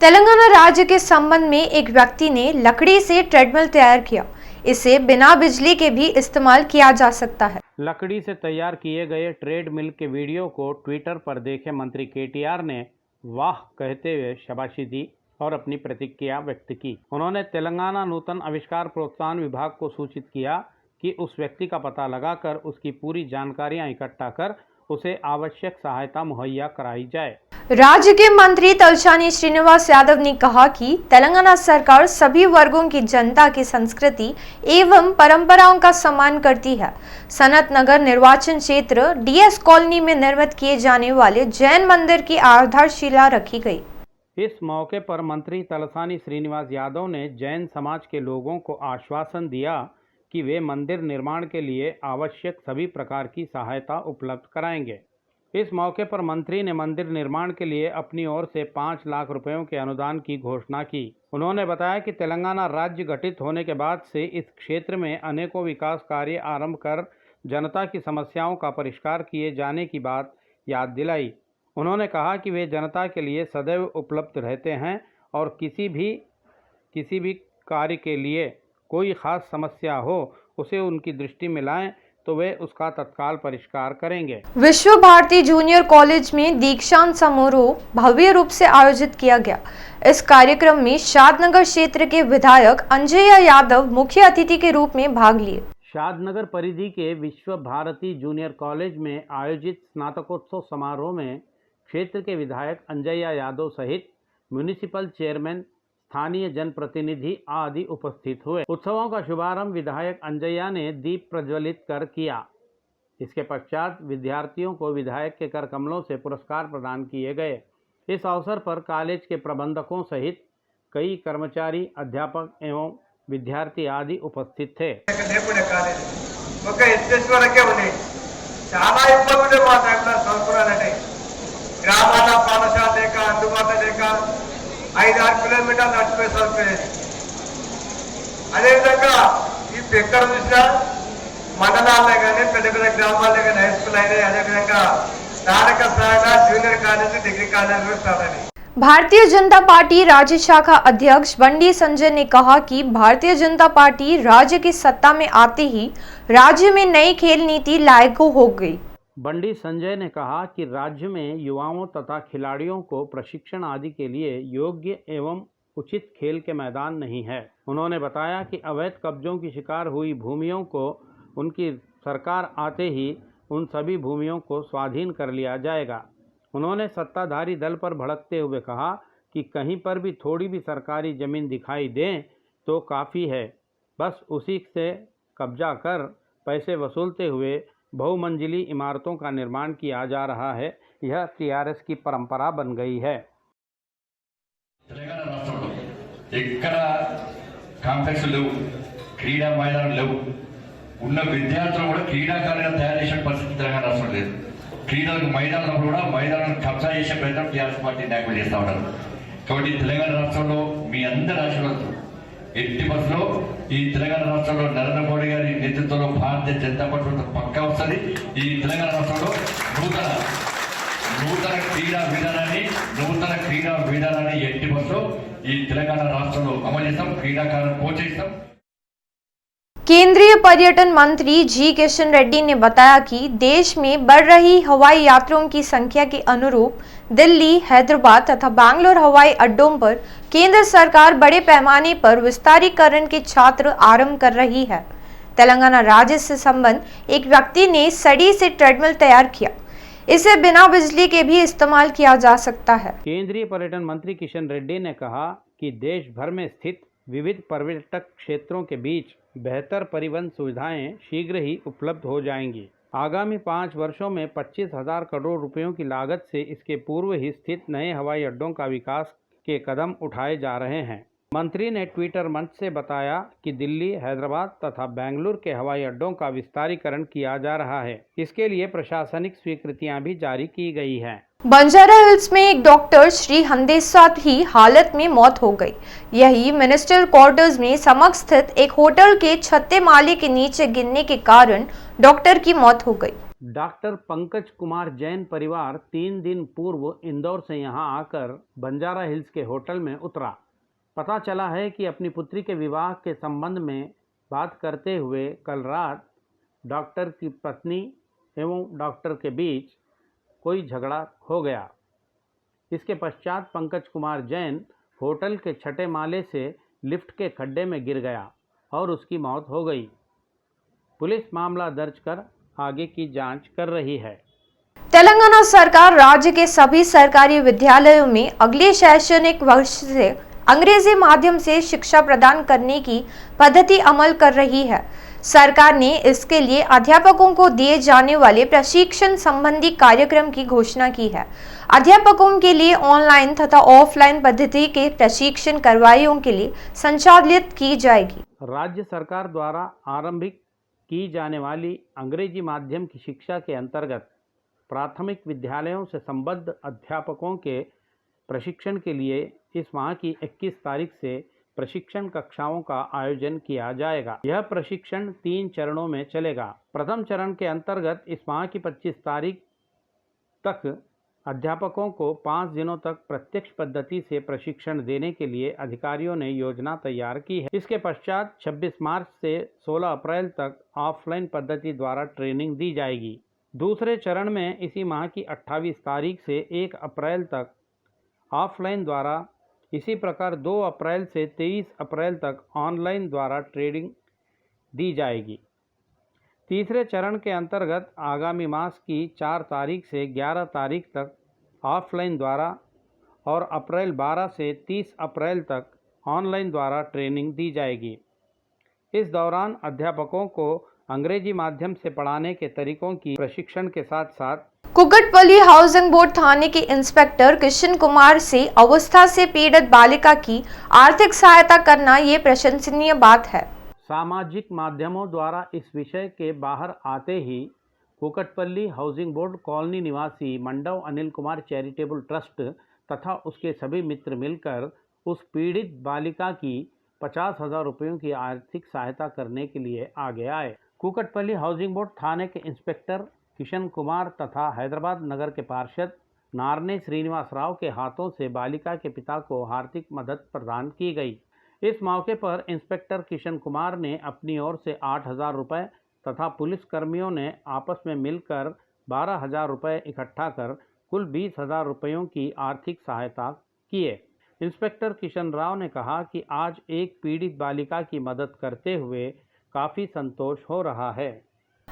तेलंगाना राज्य के संबंध में एक व्यक्ति ने लकड़ी से ट्रेडमिल तैयार किया। इसे बिना बिजली के भी इस्तेमाल किया जा सकता है। लकड़ी से तैयार किए गए ट्रेडमिल के वीडियो को ट्विटर पर देखे मंत्री केटीआर ने वाह कहते हुए शाबाशी दी और अपनी प्रतिक्रिया व्यक्त की। उन्होंने तेलंगाना नूतन आविष्कार प्रोत्साहन विभाग को सूचित किया कि उस व्यक्ति का पता लगाकर उसकी पूरी जानकारियां इकट्ठा कर उसे आवश्यक सहायता मुहैया कराई जाए। राज्य के मंत्री तलसानी श्रीनिवास यादव ने कहा कि तेलंगाना सरकार सभी वर्गों की जनता की संस्कृति एवं परंपराओं का सम्मान करती है। सनत नगर निर्वाचन क्षेत्र डीएस कॉलोनी में निर्मित किए जाने वाले जैन मंदिर की आधारशिला रखी गई। इस मौके पर मंत्री तलसानी श्रीनिवास यादव ने जैन समाज के लोगों को आश्वासन दिया कि वे मंदिर निर्माण के लिए आवश्यक सभी प्रकार की सहायता उपलब्ध कराएंगे। इस मौके पर मंत्री ने मंदिर निर्माण के लिए अपनी ओर से 5 लाख रुपयों के अनुदान की घोषणा की। उन्होंने बताया कि तेलंगाना राज्य गठित होने के बाद से इस क्षेत्र में अनेकों विकास कार्य आरंभ कर जनता की समस्याओं का परिष्कार किए जाने की बात याद दिलाई। उन्होंने कहा कि वे जनता के लिए सदैव उपलब्ध रहते हैं और किसी भी कार्य के लिए कोई खास समस्या हो उसे उनकी दृष्टि में लाएं तो वे उसका तत्काल परिष्कार करेंगे। विश्व भारती जूनियर कॉलेज में दीक्षांत समारोह भव्य रूप से आयोजित किया गया। इस कार्यक्रम में शादनगर क्षेत्र के विधायक अंजया यादव मुख्य अतिथि के रूप में भाग लिए। शादनगर परिधि के विश्व भारती जूनियर कॉलेज में आयोजित स्नातकोत्सव समारोह में क्षेत्र के विधायक अंजया यादव सहित म्युनिसिपल चेयरमैन, स्थानीय जनप्रतिनिधि आदि उपस्थित हुए। उत्सवों का शुभारंभ विधायक अंजया ने दीप प्रज्वलित कर किया। इसके पश्चात विद्यार्थियों को विधायक के कर कमलों से पुरस्कार प्रदान किए गए। इस अवसर पर कॉलेज के प्रबंधकों सहित कई कर्मचारी, अध्यापक एवं विद्यार्थी आदि उपस्थित थे। కిలోమీటర్లు నడిచిపోయే సౌకర్యం అదేవిధంగా ఎక్కడ చూసినా మండలాలే కానీ పెద్ద పెద్ద గ్రామాలే కానీ హై స్కూల్ అయినాయి। అదేవిధంగా స్థానిక స్థాయిలో జూనియర్ కాలేజ్, డిగ్రీ కాలేజ్ కూడా స్టార్ట్ అయినాయి। भारतीय जनता पार्टी राज्य शाखा अध्यक्ष बंडी संजय ने कहा कि भारतीय जनता पार्टी राज्य की सत्ता में आते ही राज्य में नई खेल नीति लागू हो गई। बंडी संजय ने कहा कि राज्य में युवाओं तथा खिलाड़ियों को प्रशिक्षण आदि के लिए योग्य एवं उचित खेल के मैदान नहीं है। उन्होंने बताया कि अवैध कब्जों की शिकार हुई भूमियों को उनकी सरकार आते ही उन सभी भूमियों को स्वाधीन कर लिया जाएगा। उन्होंने सत्ताधारी दल पर भड़कते हुए कहा कि कहीं पर भी थोड़ी भी सरकारी जमीन दिखाई दें तो काफ़ी है, बस उसी से कब्जा कर पैसे वसूलते हुए बहुमंजिली इमारतों का निर्माण किया जा रहा है। यह टीआरएस की परंपरा बन गई है। కాంప్లెక్స్ లేవు, క్రీడా మైదానం లేవు, ఉన్న విద్యార్థులు కూడా క్రీడాకారులుగా తయారు చేసే పరిస్థితి తెలంగాణ రాష్ట్రం లేదు। క్రీడలకు మైదానంలో కూడా మైదానాన్ని కబ్జా చేసే ప్రయత్నం టీఆర్ఎస్ పార్టీ నాయకులు చేస్తూ ఉన్నారు। కాబట్టి తెలంగాణ రాష్ట్రంలో మీ అందరి ఆశీర్వాదంతో ఎట్టి బస్సులో ఈ తెలంగాణ రాష్ట్రంలో నరేంద్ర మోడీ గారి నేతృత్వంలో భారతీయ జనతా పార్టీ పక్కా వస్తుంది। ఈ తెలంగాణ రాష్ట్రంలో నూతన క్రీడా విధానాన్ని ఎట్టి బస్సులో ఈ తెలంగాణ రాష్ట్రంలో అమలు చేస్తాం, క్రీడాకారులను ప్రోత్సహిస్తాం। केंद्रीय पर्यटन मंत्री जी किशन रेड्डी ने बताया कि देश में बढ़ रही हवाई यात्रियों की संख्या के अनुरूप दिल्ली, हैदराबाद तथा बैंगलोर हवाई अड्डों पर केंद्र सरकार बड़े पैमाने पर विस्तारीकरण के छात्र आरंभ कर रही है। तेलंगाना राज्य से संबंध एक व्यक्ति ने सड़ी से ट्रेडमिल तैयार किया। इसे बिना बिजली के भी इस्तेमाल किया जा सकता है। केंद्रीय पर्यटन मंत्री किशन रेड्डी ने कहा कि देश भर में स्थित विविध पर्यटक क्षेत्रों के बीच बेहतर परिवहन सुविधाएं शीघ्र ही उपलब्ध हो जाएंगी। आगामी 5 वर्षों में 25,000 करोड़ रुपयों की लागत से इसके पूर्व ही स्थित नए हवाई अड्डों का विकास के कदम उठाए जा रहे हैं। मंत्री ने ट्विटर मंच से बताया कि दिल्ली, हैदराबाद तथा बेंगलुरु के हवाई अड्डों का विस्तारीकरण किया जा रहा है। इसके लिए प्रशासनिक स्वीकृतियां भी जारी की गई हैं। बंजारा हिल्स में एक डॉक्टर श्री हंदेसा की हालत में मौत हो गई। यही मिनिस्ट्रियल क्वार्टर्स में समक्ष स्थित एक होटल के छत्ते माले के नीचे गिरने के कारण डॉक्टर की मौत हो गई। डॉक्टर पंकज कुमार जैन परिवार 3 दिन पूर्व इंदौर से यहां आकर बंजारा हिल्स के होटल में उतरा। पता चला है कि अपनी पुत्री के विवाह के संबंध में बात करते हुए कल रात डॉक्टर की पत्नी एवं डॉक्टर के बीच कोई झगड़ा हो गया। इसके पश्चात पंकज कुमार जैन होटल के 6ठे माले से लिफ्ट के खड्डे में गिर गया और उसकी मौत हो गई। पुलिस मामला दर्ज कर आगे की जांच कर रही है। तेलंगाना सरकार राज्य के सभी सरकारी विद्यालयों में अगले शैक्षणिक वर्ष से अंग्रेजी माध्यम से शिक्षा प्रदान करने की पद्धति अमल कर रही है। सरकार ने इसके लिए अध्यापकों को दिए जाने वाले प्रशिक्षण संबंधी कार्यक्रम की घोषणा की है। अध्यापकों के लिए ऑनलाइन तथा ऑफलाइन पद्धति के प्रशिक्षण कार्रवाइयों के लिए संचालित की जाएगी। राज्य सरकार द्वारा आरंभिक की जाने वाली अंग्रेजी माध्यम की शिक्षा के अंतर्गत प्राथमिक विद्यालयों से संबद्ध अध्यापकों के प्रशिक्षण के लिए इस माह की 21 तारीख से प्रशिक्षण कक्षाओं का आयोजन किया जाएगा। यह प्रशिक्षण 3 चरणों में चलेगा। प्रथम चरण के अंतर्गत इस माह की 25 तारीख तक अध्यापकों को 5 दिनों तक प्रत्यक्ष पद्धति से प्रशिक्षण देने के लिए अधिकारियों ने योजना तैयार की है। इसके पश्चात 26 मार्च से 16 अप्रैल तक ऑफलाइन पद्धति द्वारा ट्रेनिंग दी जाएगी। दूसरे चरण में इसी माह की 28 तारीख से 1 अप्रैल तक ऑफलाइन द्वारा, इसी प्रकार 2 अप्रैल से 23 अप्रैल तक ऑनलाइन द्वारा ट्रेनिंग दी जाएगी। तीसरे चरण के अंतर्गत आगामी मास की 4 तारीख से 11 तारीख तक ऑफलाइन द्वारा और अप्रैल 12 से 30 अप्रैल तक ऑनलाइन द्वारा ट्रेनिंग दी जाएगी। इस दौरान अध्यापकों को अंग्रेजी माध्यम से पढ़ाने के तरीकों की प्रशिक्षण के साथ साथ कुकटपल्ली हाउसिंग बोर्ड थाने के इंस्पेक्टर किशन कुमार से अवस्था से पीड़ित बालिका की आर्थिक सहायता करना ये प्रशंसनीय बात है। सामाजिक माध्यमों द्वारा इस विषय के बाहर आते ही कुकटपल्ली हाउसिंग बोर्ड कॉलोनी निवासी मंडव अनिल कुमार चैरिटेबल ट्रस्ट तथा उसके सभी मित्र मिलकर उस पीड़ित बालिका की 50,000 रुपयों की आर्थिक सहायता करने के लिए आगे आए। कुकटपल्ली हाउसिंग बोर्ड थाने के इंस्पेक्टर किशन कुमार तथा हैदराबाद नगर के पार्षद नारने श्रीनिवास राव के हाथों से बालिका के पिता को आर्थिक मदद प्रदान की गई। इस मौके पर इंस्पेक्टर किशन कुमार ने अपनी ओर से 8,000 रुपये तथा पुलिस कर्मियों ने आपस में मिलकर 12,000 रुपये इकट्ठा कर कुल 20,000 रुपयों की आर्थिक सहायता किए। इंस्पेक्टर किशन राव ने कहा कि आज एक पीड़ित बालिका की मदद करते हुए काफ़ी संतोष हो रहा है।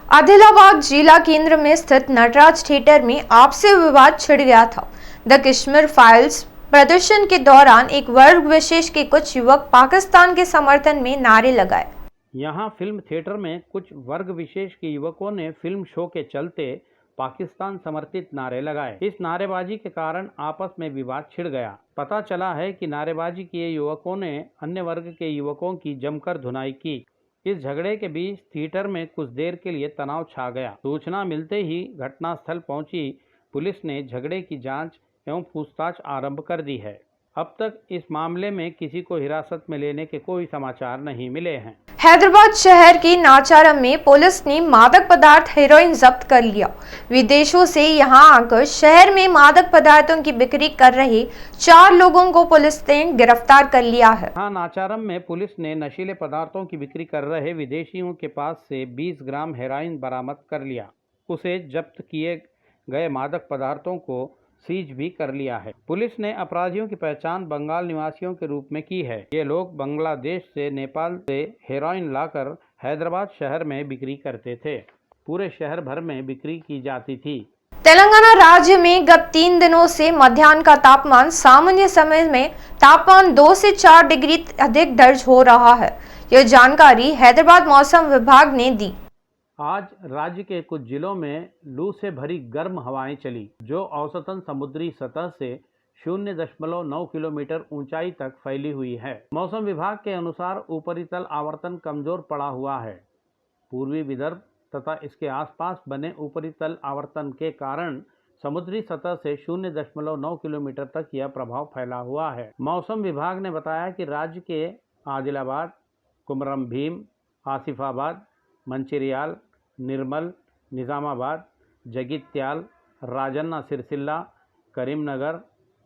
आदिलाबाद जिला केंद्र में स्थित नटराज थिएटर में आपसी विवाद छिड़ गया था। द कश्मीर फाइल्स प्रदर्शन के दौरान एक वर्ग विशेष के कुछ युवक पाकिस्तान के समर्थन में नारे लगाए। यहाँ फिल्म थिएटर में कुछ वर्ग विशेष के युवकों ने फिल्म शो के चलते पाकिस्तान समर्थित नारे लगाए। इस नारेबाजी के कारण आपस में विवाद छिड़ गया। पता चला है कि नारेबाजी किए युवकों ने अन्य वर्ग के युवकों की जमकर धुनाई की। इस झगड़े के बीच थिएटर में कुछ देर के लिए तनाव छा गया। सूचना मिलते ही घटनास्थल पहुंची पुलिस ने झगड़े की जांच एवं पूछताछ आरंभ कर दी है। अब तक इस मामले में किसी को हिरासत में लेने के कोई समाचार नहीं मिले हैं। हैदराबाद शहर के नाचारम में पुलिस ने मादक पदार्थ हेरोइन जब्त कर लिया। विदेशों से यहां आकर शहर में मादक पदार्थों की बिक्री कर रहे 4 लोगों को पुलिस ने गिरफ्तार कर लिया है। हाँ, नाचारम में पुलिस ने नशीले पदार्थों की बिक्री कर रहे विदेशियों के पास से 20 ग्राम हेरोइन बरामद कर लिया। उसे जब्त किए गए मादक पदार्थों को सीज भी कर लिया है। पुलिस ने अपराधियों की पहचान बंगाल निवासियों के रूप में की है। ये लोग बांग्लादेश से, नेपाल से हेरोइन लाकर हैदराबाद शहर में बिक्री करते थे। पूरे शहर भर में बिक्री की जाती थी। तेलंगाना राज्य में गत 3 दिनों से मध्याह्न का तापमान सामान्य समय में तापमान 2 से 4 डिग्री अधिक दर्ज हो रहा है। यह जानकारी हैदराबाद मौसम विभाग ने दी। आज राज्य के कुछ जिलों में लू से भरी गर्म हवाएं चली, जो औसतन समुद्री सतह से 0.9 किलोमीटर ऊंचाई तक फैली हुई है। मौसम विभाग के अनुसार ऊपरी तल आवर्तन कमजोर पड़ा हुआ है। पूर्वी विदर्भ तथा इसके आसपास बने ऊपरी तल आवर्तन के कारण समुद्री सतह से 0.9 किलोमीटर तक यह प्रभाव फैला हुआ है। मौसम विभाग ने बताया कि राज्य के आदिलाबाद, कुमरम भीम, आसिफाबाद, मंचिरियाल, निर्मल, निजामाबाद, जगित्याल, राजन्ना सिरसिल्ला, करीमनगर,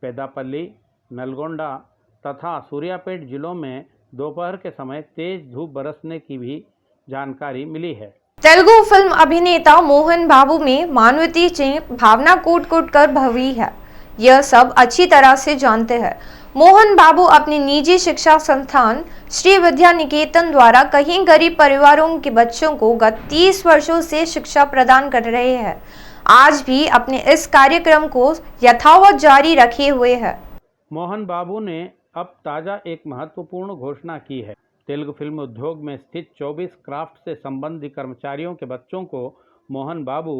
पेदापल्ली, नलगोंडा तथा सूर्यापेट जिलों में दोपहर के समय तेज धूप बरसने की भी जानकारी मिली है। तेलुगु फिल्म अभिनेता मोहन बाबू में मानवती भावना कूट कूट कर भरी है, यह सब अच्छी तरह से जानते हैं। मोहन बाबू अपनी निजी शिक्षा संस्थान श्री विद्या निकेतन द्वारा कई गरीब परिवारों के बच्चों को गत 30 वर्षों से शिक्षा प्रदान कर रहे हैं। आज भी अपने इस कार्यक्रम को यथावत जारी रखे हुए हैं। मोहन बाबू ने अब ताज़ा एक महत्वपूर्ण घोषणा की है। तेलुगु फिल्म उद्योग में स्थित 24 क्राफ्ट से संबंधित कर्मचारियों के बच्चों को मोहन बाबू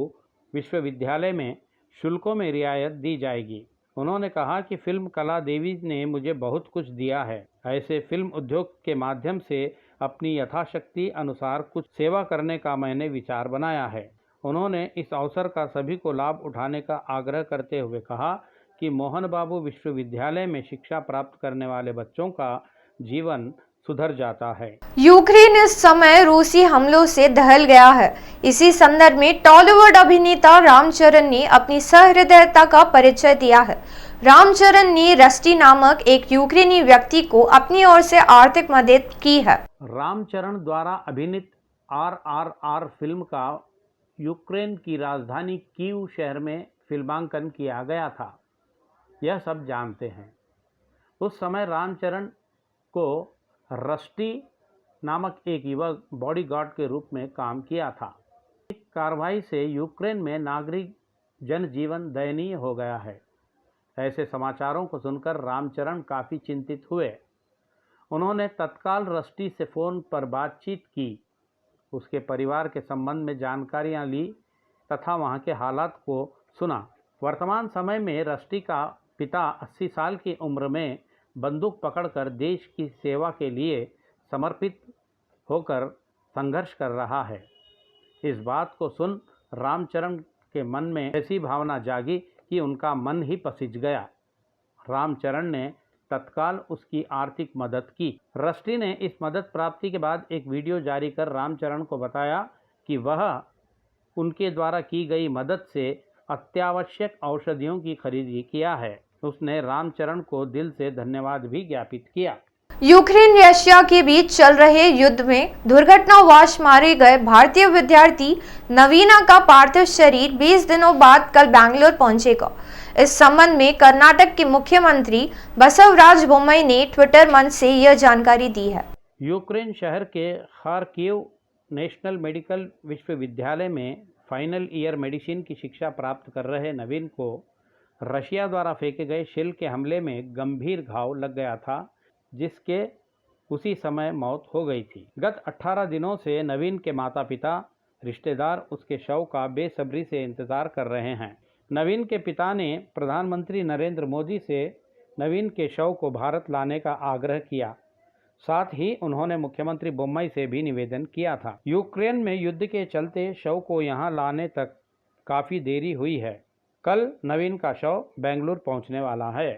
विश्वविद्यालय में शुल्कों में रियायत दी जाएगी। उन्होंने कहा कि फिल्म कला देवी ने मुझे बहुत कुछ दिया है। ऐसे फिल्म उद्योग के माध्यम से अपनी यथाशक्ति अनुसार कुछ सेवा करने का मैंने विचार बनाया है। उन्होंने इस अवसर का सभी को लाभ उठाने का आग्रह करते हुए कहा कि मोहन बाबू विश्वविद्यालय में शिक्षा प्राप्त करने वाले बच्चों का जीवन सुधर जाता है। यूक्रेन इस समय रूसी हमलों से दहल गया है। इसी संदर्भ में टॉलीवुड अभिनेता रामचरण ने अपनी सहृदयता का परिचय दिया है। रामचरण ने रस्टी नामक एक यूक्रेनी व्यक्ति को अपनी ओर से आर्थिक मदद की है। रामचरण द्वारा अभिनीत RRR फिल्म का यूक्रेन की राजधानी कीव शहर में फिल्मांकन किया गया था, यह सब जानते हैं। उस समय रामचरण को रस्टी नामक एक युवक बॉडीगार्ड के रूप में काम किया था। इस कार्रवाई से यूक्रेन में नागरिक जनजीवन दयनीय हो गया है। ऐसे समाचारों को सुनकर रामचरण काफ़ी चिंतित हुए। उन्होंने तत्काल रस्टी से फ़ोन पर बातचीत की, उसके परिवार के संबंध में जानकारियां ली तथा वहां के हालात को सुना। वर्तमान समय में रस्टी का पिता 80 साल की उम्र में बंदूक पकड़कर देश की सेवा के लिए समर्पित होकर संघर्ष कर रहा है। इस बात को सुन रामचरण के मन में ऐसी भावना जागी कि उनका मन ही पसिज गया। रामचरण ने तत्काल उसकी आर्थिक मदद की। रस्टी ने इस मदद प्राप्ति के बाद एक वीडियो जारी कर रामचरण को बताया कि वह उनके द्वारा की गई मदद से अत्यावश्यक औषधियों की खरीदी किया है। उसने रामचरण को दिल से धन्यवाद भी ज्ञापित किया। यूक्रेन रशिया के बीच चल रहे युद्ध में दुर्घटनावश मारे गए भारतीय विद्यार्थी नवीना का पार्थिव शरीर 20 दिनों बाद कल बेंगलुरु पहुंचेगा। इस संबंध में कर्नाटक के मुख्यमंत्री बसवराज बोम्मई ने ट्विटर मंच से यह जानकारी दी है। यूक्रेन शहर के खार्किव नेशनल मेडिकल विश्वविद्यालय में फाइनल ईयर मेडिसिन की शिक्षा प्राप्त कर रहे नवीन को रशिया द्वारा फेंके गए शेल के हमले में गंभीर घाव लग गया था, जिसके उसी समय मौत हो गई थी। गत 18 दिनों से नवीन के माता पिता, रिश्तेदार उसके शव का बेसब्री से इंतजार कर रहे हैं। नवीन के पिता ने प्रधानमंत्री नरेंद्र मोदी से नवीन के शव को भारत लाने का आग्रह किया। साथ ही उन्होंने मुख्यमंत्री बोम्मई से भी निवेदन किया था। यूक्रेन में युद्ध के चलते शव को यहां लाने तक काफ़ी देरी हुई है। कल नवीन का शव बेंगलुरु पहुंचने वाला है।